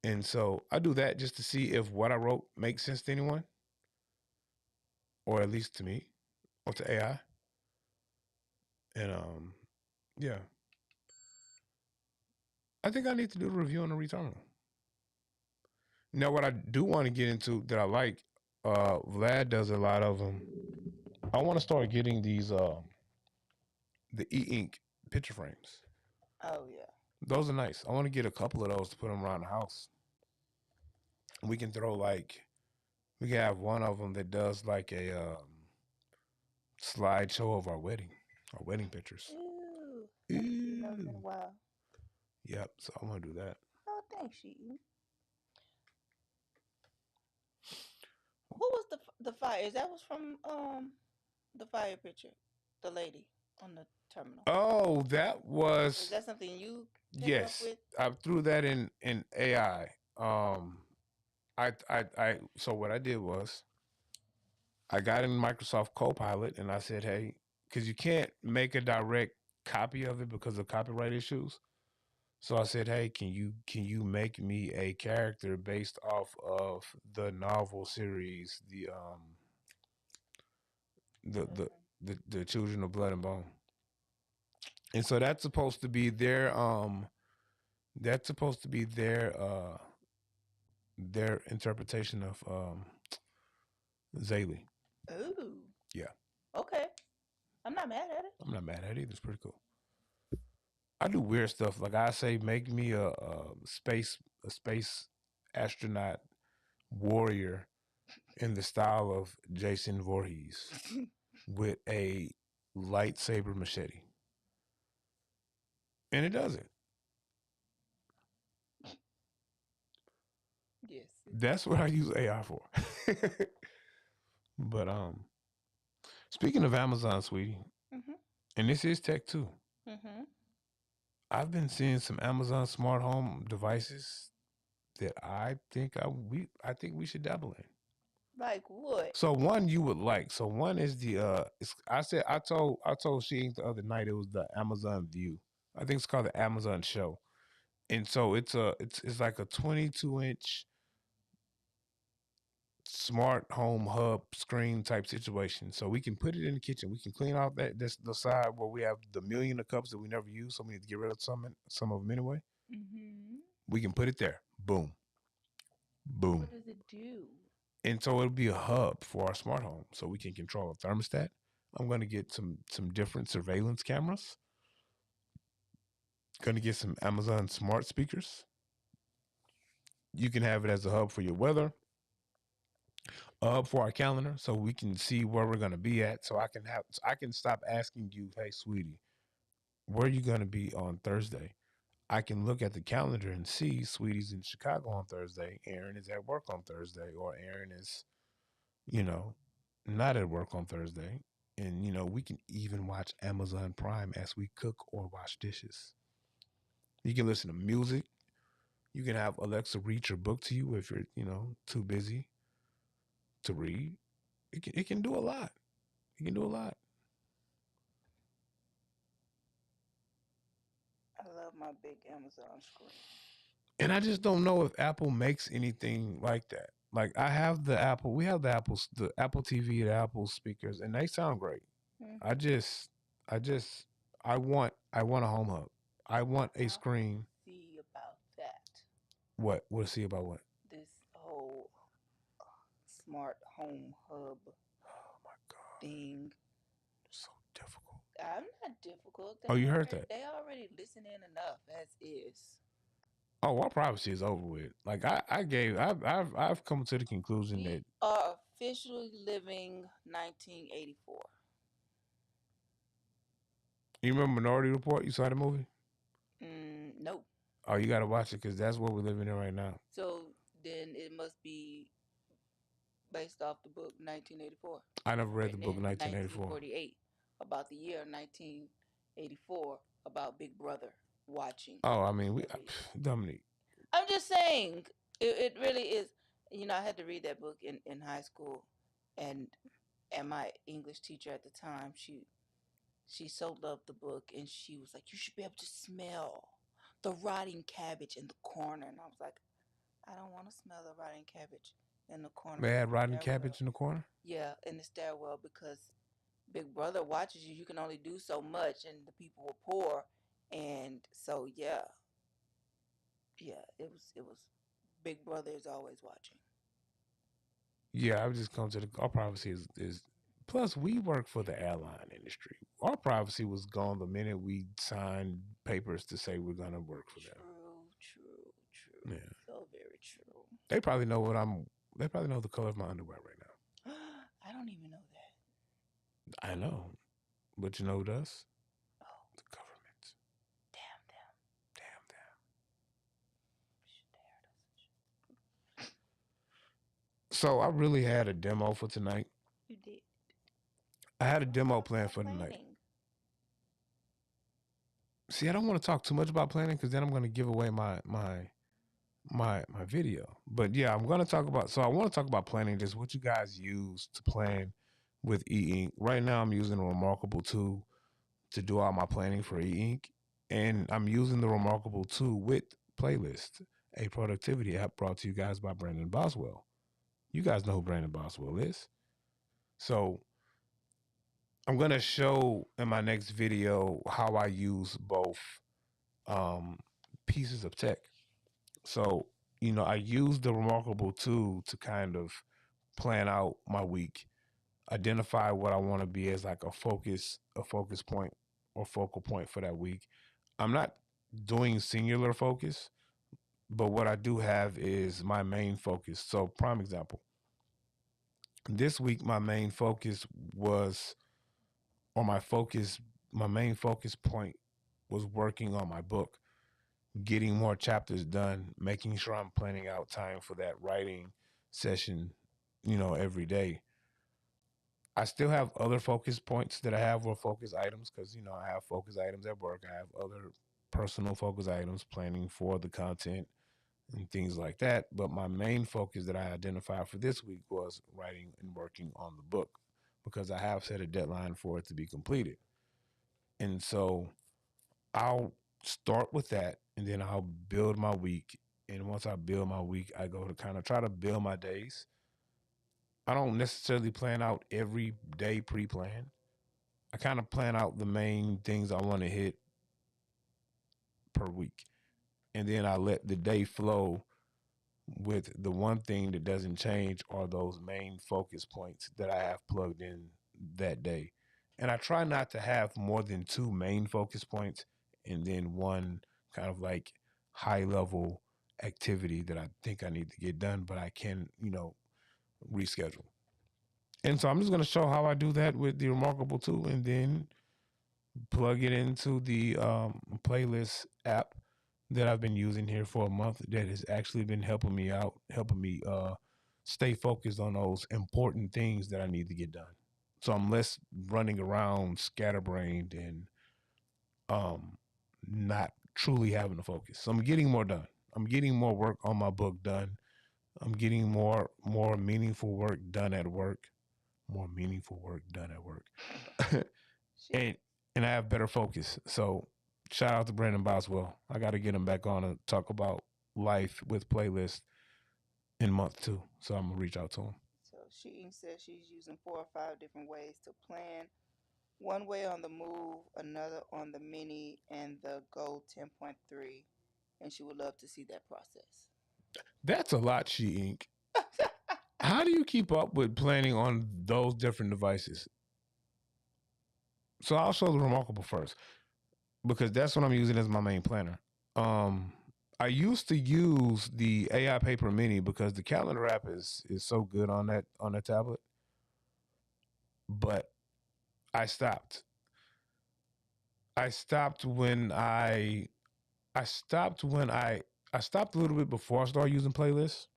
And so I do that just to see if what I wrote makes sense to anyone, or at least to me, or to AI. And yeah, I think I need to do a review on the Returnal. Now, what I do want to get into that I like, Vlad does a lot of them. I want to start getting these the e-ink picture frames. Oh yeah. Those are nice. I want to get a couple of those to put them around the house. We can throw like we can have one of them that does like a slideshow of our wedding pictures. Ooh. Haven't seen those in a Ew. while. Yep. So I want to do that. Oh, thanks, she. Who was the fire? That was from the fire picture, the lady on the terminal. Oh, that Is was that something you came up yes. with? I threw that in AI. So what I did was I got in Microsoft Copilot and I said, hey, because you can't make a direct copy of it because of copyright issues. So I said, hey, can you make me a character based off of the novel series, the the Mm-hmm. the Children of Blood and Bone? And so that's supposed to be their interpretation of Zaylee. Ooh. Yeah, Okay. I'm not mad at it. I'm not mad at it. It's pretty cool. I do weird stuff. Like I say, make me a space astronaut warrior in the style of Jason Voorhees with a lightsaber machete, and it does it. Yes, it That's what I use AI for. But speaking of Amazon, sweetie, does. Mhm. and this is tech too. Mhm. I've been seeing some Amazon smart home devices that I think we should dabble in. Like what? So one you would like. So one is I told she the other night it was the Amazon View. I think it's called the Amazon Show. And so it's like a 22-inch smart home hub screen type situation. So we can put it in the kitchen. We can clean off this the side where we have the million of cups that we never use, so we need to get rid of some of them anyway. Mm-hmm. We can put it there. Boom. Boom. What does it do? And so it'll be a hub for our smart home. So we can control a thermostat. I'm gonna get some different surveillance cameras. Gonna get some Amazon smart speakers. You can have it as a hub for your weather, a hub for our calendar, so we can see where we're gonna be at. I can stop asking you, hey sweetie, where are you gonna be on Thursday? I can look at the calendar and see sweetie's in Chicago on Thursday, Aaron is at work on Thursday, or Aaron is, you know, not at work on Thursday. And we can even watch Amazon Prime as we cook or wash dishes. You can listen to music. You can have Alexa read your book to you if you're, too busy to read. It can do a lot. It can do a lot. I love my big Amazon screen. And I just don't know if Apple makes anything like that. Like we have the Apple TV, the Apple speakers, and they sound great. I Mm-hmm. just, I just, I want a home hub. I want a I screen. see about that. What? We'll see about what? This whole smart home hub Oh my God, thing. so difficult. I'm not difficult. Oh, you heard that? They already listen in enough as is. Oh, our privacy is over with. Like I've come to the conclusion We that are officially living 1984. you remember Minority Report. You saw the movie? Nope. Oh, you got to watch it because that's what we're living in right now. So then it must be based off the book 1984, I never read the written book in 1984. 1948, about the year 1984, about Big Brother watching Oh, I mean, every. Dominique. I'm just saying, it really is. I had to read that book in high school, and my English teacher at the time, she so loved the book, and she was like, "You should be able to smell the rotting cabbage in the corner." And I was like, "I don't want to smell the rotting cabbage in the corner They of had the rotten stairwell." cabbage in the corner. Yeah, in the stairwell, because Big Brother watches you. You can only do so much, and the people were poor, and so yeah, yeah. It was Big Brother is always watching. Yeah, I've just come to our privacy is. Plus, we work for the airline industry. Our privacy was gone the minute we signed papers to say we're gonna work for them. True, true, true. Yeah, So very true. they probably know what I'm. They probably know the color of my underwear right now. I don't even know that. I know, but you know who does? Oh, The government. damn them. Damn them. They heard So I really had a demo for tonight. You did. I had a Let's demo talk planned about for tonight. planning. See, I don't want to talk too much about planning because then I'm going to give away my video. But yeah, I'm going to talk about. So I want to talk about planning. Just what you guys use to plan with eink. Right now, I'm using a remarkable tool to do all my planning for eink, and I'm using the remarkable tool with playlist, a productivity app brought to you guys by Brandon Boswell. You guys know who Brandon Boswell is. So I'm gonna show in my next video how I use both um, pieces of tech. So I use the remarkable tool to kind of plan out my week, identify what I want to be as like a focus point or focal point for that week. I'm not doing singular focus, but what I do have is my main focus. So prime example, this week my main focus was or my main focus point was working on my book, getting more chapters done, making sure I'm planning out time for that writing session, every day. I still have other focus points that I have or focus items because, I have focus items at work. I have other personal focus items, planning for the content and things like that. But my main focus that I identified for this week was writing and working on the book because I have set a deadline for it to be completed. And so I'll start with that and then I'll build my week. And once I build my week, I go to kind of try to build my days. I don't necessarily plan out every day pre planned. I kind of plan out the main things I want to hit per week. And then I let the day flow with the one thing that doesn't change are those main focus points that I have plugged in that day. And I try not to have more than two main focus points and then one kind of like high level activity that I think I need to get done, but I can, reschedule. And so I'm just going to show how I do that with the Remarkable tool and then plug it into the playlist app that I've been using here for a month that has actually been helping me out, helping me stay focused on those important things that I need to get done. So I'm less running around scatterbrained and um, not truly having to focus. So I'm getting more done. I'm getting more work on my book done. I'm getting more meaningful work done at work. More meaningful work done at work. She, and and I have better focus. So shout out to Brandon Boswell. I got to get him back on to talk about life with playlist in month two. So I'm gonna reach out to him. so she says she's using 4 or 5 different ways to plan. One way on the move, another on the mini, and the Go 10.3. And she would love to see that process. That's a lot, She Inc. How do you keep up with planning on those different devices? So I'll show the Remarkable first because that's what I'm using as my main planner. Um, I used to use the AI Paper Mini because the calendar app is so good on that tablet, but I stopped. I stopped when I stopped when I stopped a little bit before I started using playlists,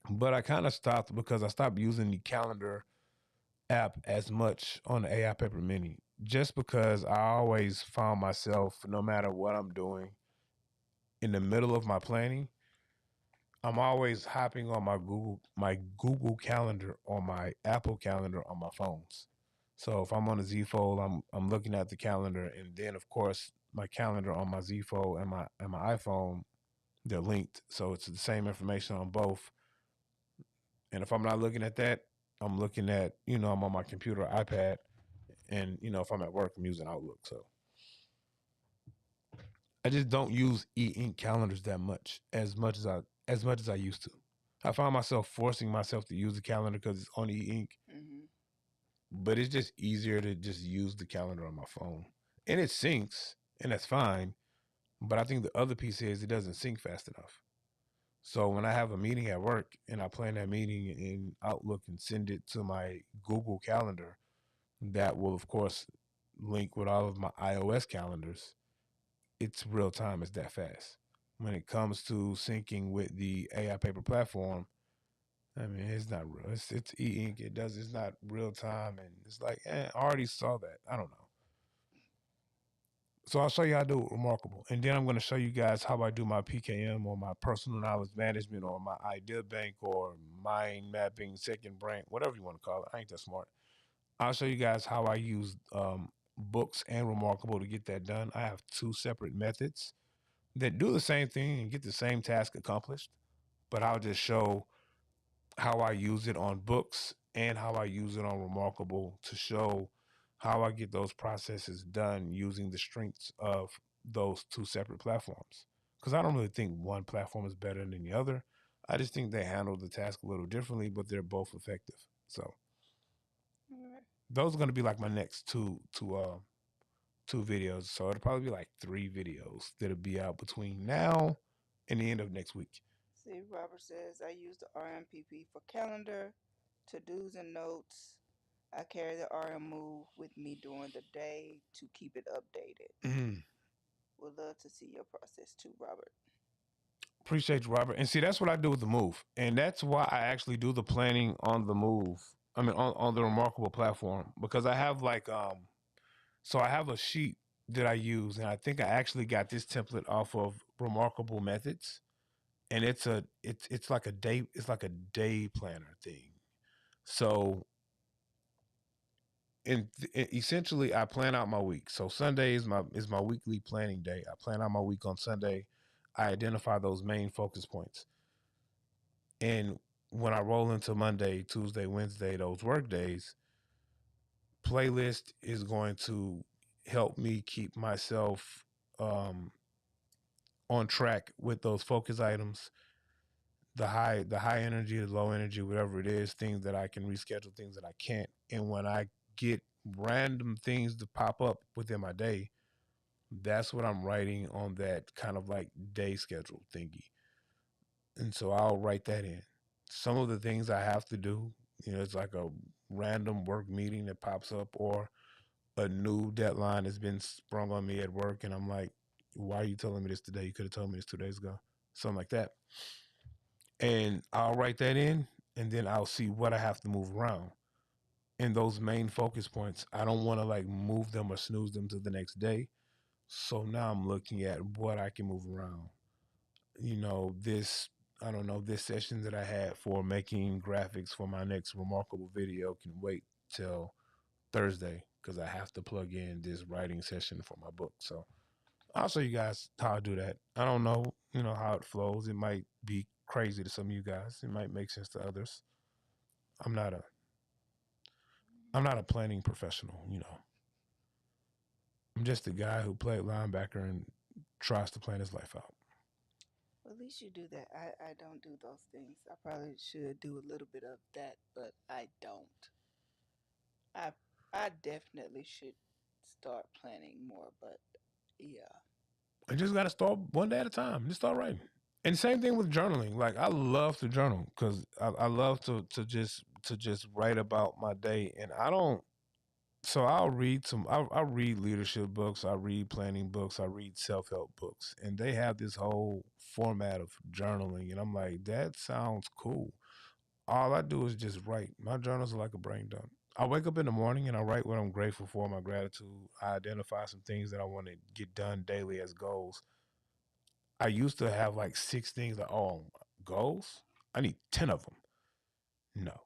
but I kind of stopped because I stopped using the calendar app as much on the AI Paper Mini. Just because I always found myself, no matter what I'm doing, in the middle of my planning, I'm always hopping on my Google Calendar or my Apple Calendar on my phones. So if I'm on a Z Fold, I'm looking at the calendar, and then of course my calendar on my Z Fold and my iPhone, they're linked, so it's the same information on both. And if I'm not looking at that, I'm looking at I'm on my computer or iPad, and if I'm at work, I'm using Outlook. So I just don't use e-ink calendars that much as I used to. I find myself forcing myself to use the calendar because it's on e-ink, Hmm. but it's just easier to just use the calendar on my phone, and it syncs, and that's fine. But I think the other piece is it doesn't sync fast enough. So when I have a meeting at work and I plan that meeting in Outlook and send it to my Google Calendar, that will of course link with all of my iOS calendars. It's real time. It's that fast. When it comes to syncing with the AI paper platform, I mean it's not real. It's e-ink. It's not real time, and it's like I already saw that. I don't know. So I'll show you how to do it remarkable. And then I'm going to show you guys how I do my PKM or my personal knowledge management or my idea bank or mind mapping, second brain, whatever you want to call it. I ain't that smart. I'll show you guys how I use books and remarkable to get that done. I have two separate methods that do the same thing and get the same task accomplished, but I'll just show how I use it on books and how I use it on Remarkable to show how I get those processes done using the strengths of those two separate platforms. Because I don't really think one platform is better than the other. I just think they handle the task a little differently, but they're both effective. So Alright. those are going to be like my next two videos. So it'll probably be like 3 videos that'll be out between now and the end of next week. See, Robert says I use the RMPP for calendar, to dos and notes. I carry the RM move with me during the day to keep it updated. Mhm. Would love to see your process too, Robert. Appreciate you, Robert. And see, that's what I do with the move. And that's why I actually do the planning on the move. I mean, on the Remarkable platform, because I have like, so I have a sheet that I use, and I think I actually got this template off of Remarkable Methods, and it's like a day planner thing. So, essentially, I plan out my week. So Sunday is my weekly planning day. I plan out my week on Sunday. I identify those main focus points, and when I roll into Monday, Tuesday, Wednesday, those work days, playlist is going to help me keep myself um, on track with those focus items, the high energy, the low energy, whatever it is, things that I can reschedule, things that I can't. And when I get random things to pop up within my day, that's what I'm writing on that kind of like day schedule thingy. And so I'll write that in. Some of the things I have to do, it's like a random work meeting that pops up, or a new deadline has been sprung on me at work, and I'm like, why are you telling me this today? You could have told me this 2 days ago. Something like that. And I'll write that in, and then I'll see what I have to move around. And those main focus points, I don't want to like move them or snooze them to the next day. So now I'm looking at what I can move around. This, I don't know, this session that I had for making graphics for my next Remarkable video can wait till Thursday because I have to plug in this writing session for my book. So I'll show you guys how I do that. I don't know, how it flows. It might be crazy to some of you guys. It might make sense to others. I'm not a I'm not a planning professional. I'm just a guy who played linebacker and tries to plan his life out. Well, at least you do that. I don't do those things. I probably should do a little bit of that, but I don't. I I definitely should start planning more, but yeah. I just gotta start one day at a time. Just start writing. And same thing with journaling. Like I love to journal because I love to just write about my day. And I don't. So I'll read some. I read leadership books. I read planning books. I read self help books, and they have this whole format of journaling. And I'm like, that sounds cool. All I do is just write. My journals are like a brain dump. I wake up in the morning and I write what I'm grateful for, my gratitude. I identify some things that I want to get done daily as goals. I used to have like six things like, oh, goals? I need 10 of them. No,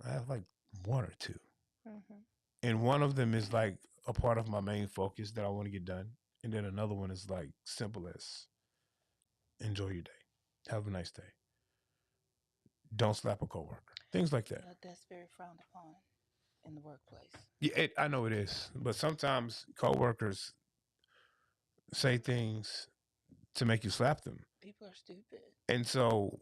I have like one or two. Hmm. And one of them is like a part of my main focus that I want to get done. And then another one is like simple as enjoy your day. Have a nice day. Don't slap a coworker. Things like that. That's very frowned upon in the workplace. Yeah, I know it is. But sometimes coworkers say things to make you slap them. People are stupid. And so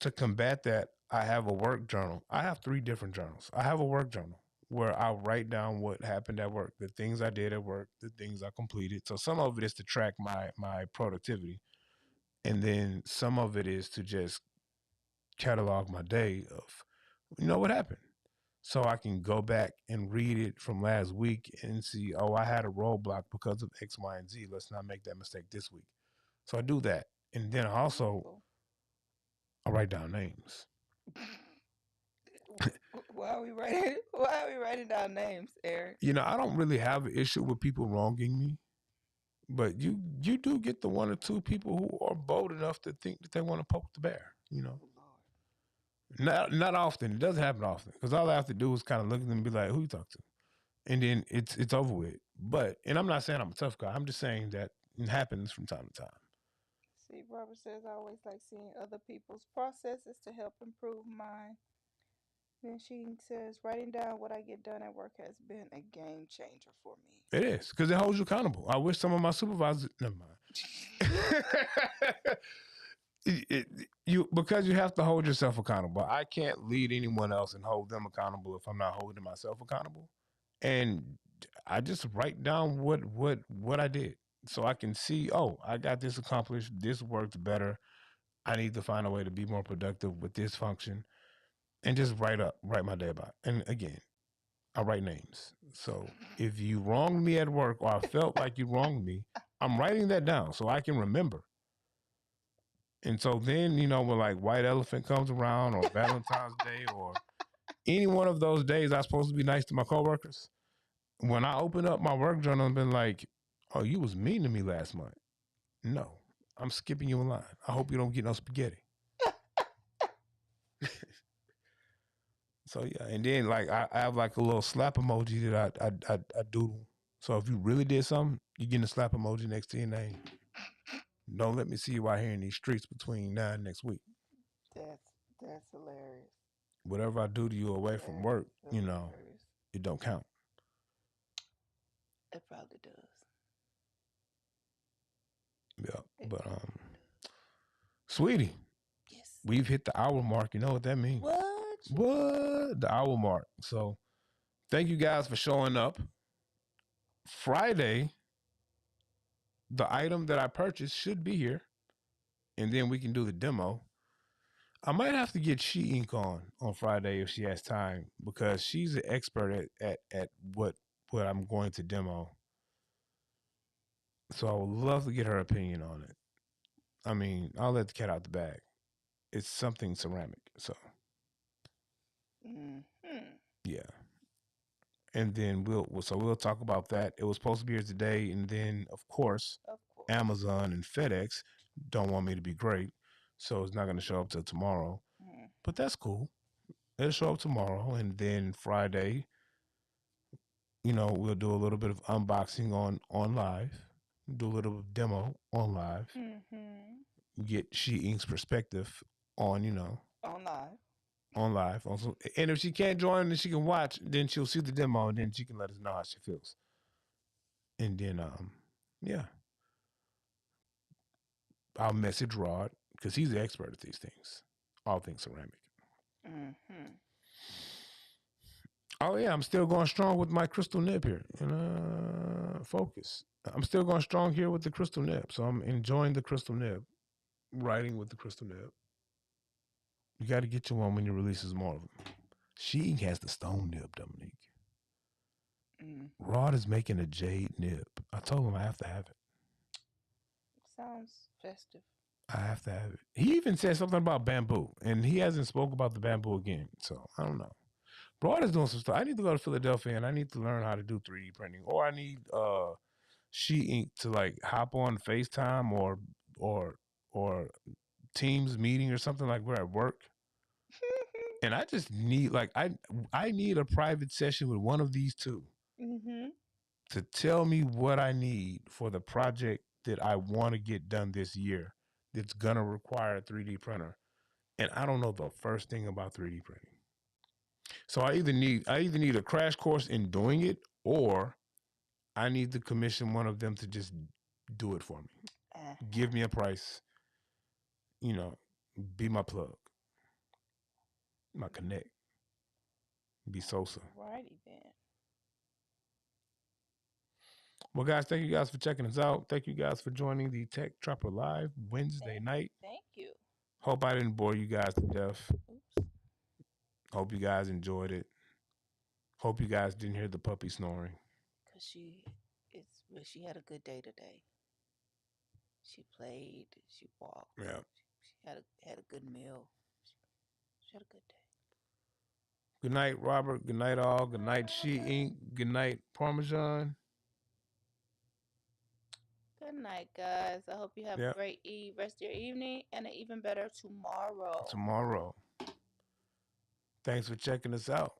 to combat that, I have a work journal. I have three different journals. I have a work journal where I write down what happened at work, the things I did at work, the things I completed. So some of it is to track my productivity, and then some of it is to just catalog my day of what happened. So I can go back and read it from last week and see, oh, I had a roadblock because of X, Y, and Z. Let's not make that mistake this week. So I do that. And then also Wonderful. I write down names. Why are we writing? Why are we writing down names, Eric? I don't really have an issue with people wronging me, but you do get the one or two people who are bold enough to think that they want to poke the bear. Oh Lord. Not often. It doesn't happen often because all I have to do is kind of look at them and be like, "Who you talk to?" And then it's over with. And I'm not saying I'm a tough guy. I'm just saying that it happens from time to time. See, Robert says I always like seeing other people's processes to help improve mine. Then she says writing down what I get done at work has been a game changer for me. It is because it holds you accountable. I wish some of my supervisors. Never mind. You because you have to hold yourself accountable. I can't lead anyone else and hold them accountable if I'm not holding myself accountable. And I just write down what I did so I can see. Oh, I got this accomplished. This worked better. I need to find a way to be more productive with this function, and just write my day about it. And again, I write names. So if you wronged me at work or I felt like you wronged me, I'm writing that down so I can remember. And so then, when like White Elephant comes around or Valentine's Day or any one of those days I'm supposed to be nice to my coworkers, when I open up my work journal and been like, "Oh, you was mean to me last month." No, I'm skipping you a line. I hope you don't get no spaghetti. So yeah, and then like I have like a little slap emoji that I doodle. So if you really did something, you get a slap emoji next to your name. Don't let me see you out here in these streets between now and next week. That's hilarious. Whatever I do to you away That from is work, hilarious. it don't count. It probably does. Yeah, It but probably does. sweetie, Yes. we've hit the hour mark. You know what that means? What? What the hour mark? So thank you guys for showing up. Friday, the item that I purchased should be here, and then we can do the demo. I might have to get eink on Friday if she has time because she's an expert at what I'm going to demo. So I would love to get her opinion on it. I mean, I'll let the cat out the bag. It's something ceramic. So Mm-hmm. yeah. And then we'll talk about that. It was supposed to be here today, and then of course Of course. Amazon and FedEx don't want me to be great, so it's not going to show up till tomorrow. Mm. But that's cool. It'll show up tomorrow, and then Friday, we'll do a little bit of unboxing on live, do a little demo on live, Mm-hmm. get She Ink's perspective on On live. on live. Also, and if she can't join and she can watch, then she'll see the demo and then she can let us know how she feels. And then yeah, I'll message Rod because he's the expert at these things, all things ceramic. Mm-hmm. Oh yeah, I'm still going strong with my crystal nib here. Focus. I'm still going strong here with the crystal nib, so I'm enjoying the crystal nib. Writing with the crystal nib. You got to get you one when you releases more of them. She has the stone nib, Dominique. Mm. Rod is making a jade nib. I told him I have to have it. Sounds festive. I have to have it. He even said something about bamboo, and he hasn't spoke about the bamboo again. So I don't know. Rod is doing some stuff. I need to go to Philadelphia and I need to learn how to do 3D printing, or I need She Ink to like hop on FaceTime or or Teams meeting or something like we're at work. And I just need like I need a private session with one of these two Mm-hmm. to tell me what I need for the project that I want to get done this year that's gonna require a 3D printer. And I don't know the first thing about 3D printing. So I either need a crash course in doing it or I need to commission one of them to just do it for me. Uh-huh. Give me a price, you know, be my plug, my connect, be Sosa. Righty then. Well, guys, thank you guys for checking us out. Thank you guys for joining the Tech Trapper Live Wednesday night. Thank you. Hope I didn't bore you guys to death. Oops. Hope you guys enjoyed it. Hope you guys didn't hear the puppy snoring. Cause she had a good day today. She played. She walked. Yeah. She had a good meal. She had a good day. Good night, Robert. Good night, all. Good night, She Ink. Good night, Parmesan. Good night, guys. I hope you have a Yeah. great rest of your evening and an even better tomorrow. Tomorrow. Thanks for checking us out.